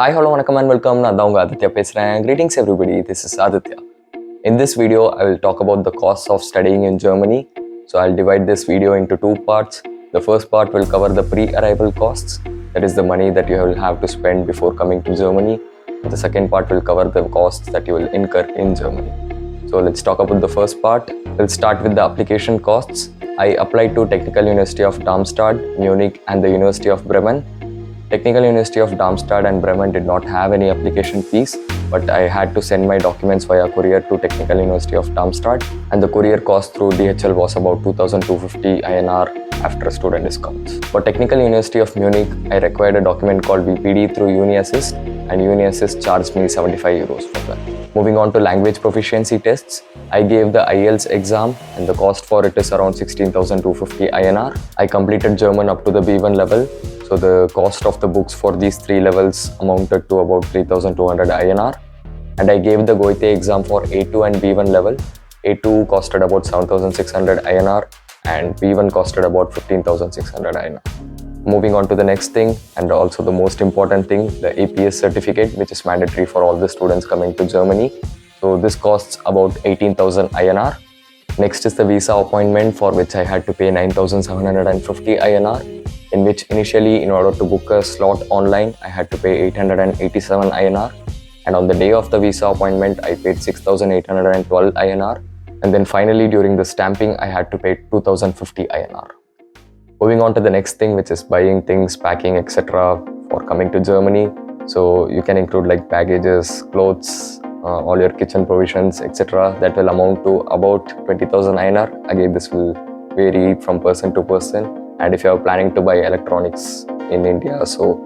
Hi, hello, vanakkam and welcome. நான் தான் உங்க ஆதித்யா பேசுறேன். Greetings everybody. This is Aditya. In this video, I will talk about the costs of studying in Germany. So I'll divide this video into two parts. The first part will cover the pre-arrival costs, that is the money that you will have to spend before coming to Germany. The second part will cover the costs that you will incur in Germany. So let's talk about the first part. We'll start with the application costs. I applied to Technical University of Darmstadt, Munich and the University of Bremen. Technical University of Darmstadt and Bremen did not have any application fees, but I had to send my documents via courier to Technical University of Darmstadt, and the courier cost through DHL was about 2,250 INR after student discounts. For Technical University of Munich, I required a document called VPD through UniAssist, and UniAssist charged me 75 euros for that. Moving on to language proficiency tests, I gave the IELTS exam and the cost for it is around 16,250 INR. I completed German up to the B1 level. So the cost of the books for these three levels amounted to about 3,200 INR. And I gave the Goethe exam for A2 and B1 level. A2 costed about 7,600 INR and B1 costed about 15,600 INR. Moving on to the next thing, and also the most important thing, the APS certificate, which is mandatory for all the students coming to Germany. So this costs about 18,000 INR. Next is the visa appointment, for which I had to pay 9,750 INR. In which initially, in order to book a slot online, I had to pay 887 INR. And on the day of the visa appointment, I paid 6,812 INR. And then finally, during the stamping, I had to pay 2,050 INR. Moving on to the next thing, which is buying things, packing, etc. for coming to Germany. So you can include like baggages, clothes, all your kitchen provisions, etc. That will amount to about 20,000 INR. Again, this will vary from person to person. And if you are planning to buy electronics in India, so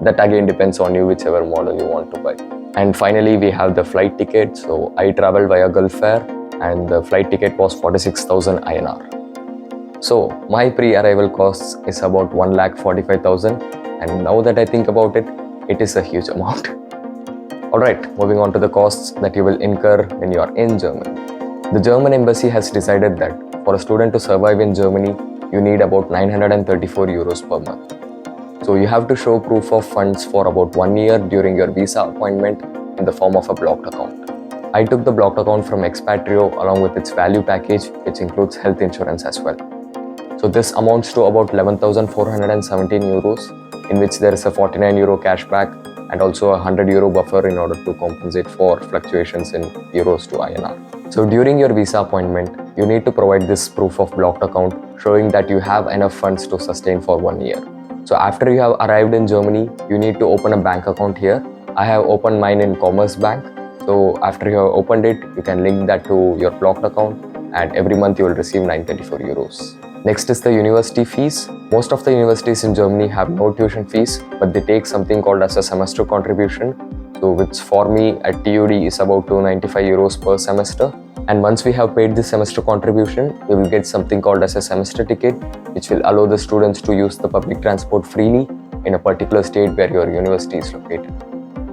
that again depends on you, whichever model you want to buy. And finally, we have the flight ticket. So I traveled via Gulf Air and the flight ticket was 46,000 INR. So my pre-arrival costs is about 1,45,000, and now that I think about it, it is a huge amount. Alright, moving on to the costs that you will incur when you are in Germany. The German embassy has decided that for a student to survive in Germany, you need about 934 euros per month. So you have to show proof of funds for about 1 year during your visa appointment in the form of a blocked account. I took the blocked account from Expatrio along with its value package, which includes health insurance as well. So this amounts to about 11,417 euros, in which there is a 49 euro cashback and also a 100 euro buffer in order to compensate for fluctuations in euros to INR. So during your visa appointment, you need to provide this proof of blocked account showing that you have enough funds to sustain for 1 year. So after you have arrived in Germany, you need to open a bank account here. I have opened mine in Commerce Bank. So after you have opened it, you can link that to your blocked account and every month you will receive 934 euros. Next is the university fees. Most of the universities in Germany have no tuition fees, but they take something called as a semester contribution. So which for me at TUD is about 295 euros per semester. And once we have paid this semester contribution, we will get something called as a semester ticket, which will allow the students to use the public transport freely in a particular state where your university is located.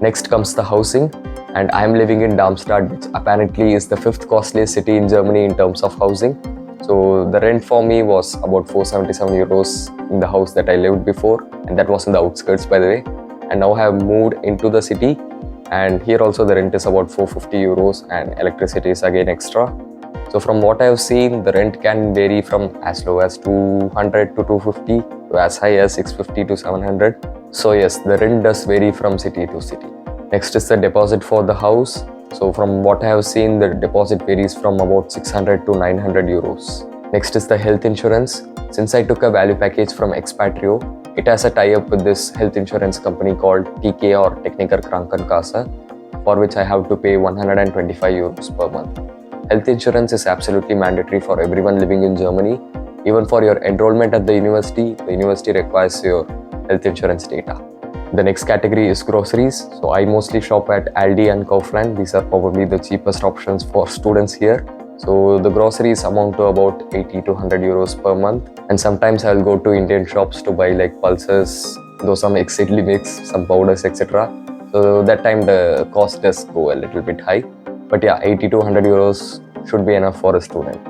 Next comes the housing, and I am living in Darmstadt, which apparently is the 5th costliest city in Germany in terms of housing. So the rent for me was about 477 euros in the house that I lived before, and that was in the outskirts, by the way. And now I have moved into the city, and here also the rent is about 450 euros and electricity is again extra. So from what I have seen, the rent can vary from as low as 200 to 250 to as high as 650 to 700. So yes, the rent does vary from city to city. Next is the deposit for the house. So from what I have seen, the deposit varies from about 600 to 900 euros. Next is the health insurance. Since I took a value package from Expatrio, it has a tie-up with this health insurance company called TK or Techniker Krankenkasse, for which I have to pay 125 euros per month. Health insurance is absolutely mandatory for everyone living in Germany. Even for your enrollment at the university requires your health insurance data. The next category is groceries. So I mostly shop at Aldi and Kaufland. These are probably the cheapest options for students here. So the groceries amount to about 80 to 100 euros per month. And sometimes I'll go to Indian shops to buy like pulses, though some idli mix, some powders, etc. So that time the cost does go a little bit high. But yeah, 80 to 100 euros should be enough for a student.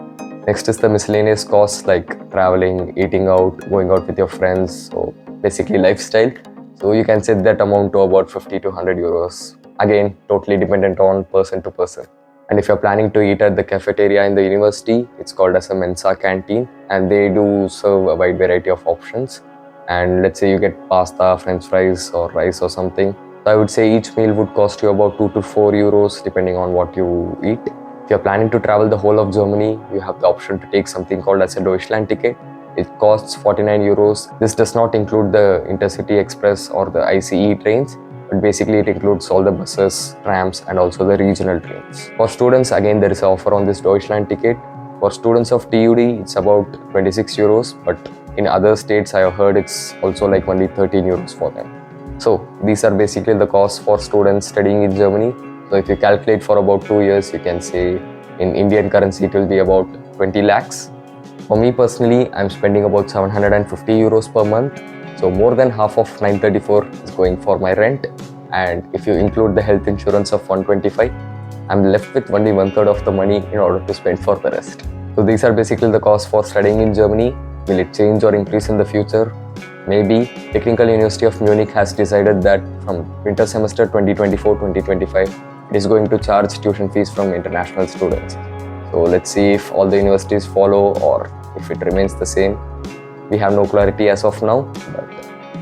Next is the miscellaneous costs like traveling, eating out, going out with your friends. So basically lifestyle. So you can set that amount to about 50 to 100 euros. Again, totally dependent on person to person. And if you're planning to eat at the cafeteria in the university, it's called as a Mensa canteen, and they do serve a wide variety of options. And let's say you get pasta, french fries, or rice or something. So I would say each meal would cost you about 2 to 4 euros depending on what you eat. If you're planning to travel the whole of Germany, you have the option to take something called as a Deutschland Ticket. It costs 49 euros. This does not include the Intercity Express or the ICE trains, but basically it includes all the buses, trams, and also the regional trains. For students, again, there is an offer on this Deutschland Ticket. For students of TUD, it's about 26 euros, but in other states, I have heard it's also like only 13 euros for them. So these are basically the costs for students studying in Germany. So if you calculate for about 2 years, you can say in Indian currency, it will be about 20 lakhs. For me personally, I'm spending about 750 euros per month. So more than half of 934 is going for my rent. And if you include the health insurance of 125, I'm left with only 1/3 of the money in order to spend for the rest. So these are basically the costs for studying in Germany. Will it change or increase in the future? Maybe. Technical University of Munich has decided that from winter semester 2024-2025, it is going to charge tuition fees from international students. So let's see if all the universities follow or if it remains the same. We have no clarity as of now, but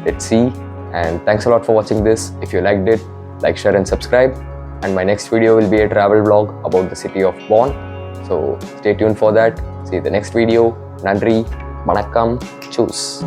let's see. And thanks a lot for watching this. If you liked it, like, share and subscribe. And my next video will be a travel vlog about the city of Bonn. So stay tuned for that. See you in the next video. Nandri, Vanakkam, choose.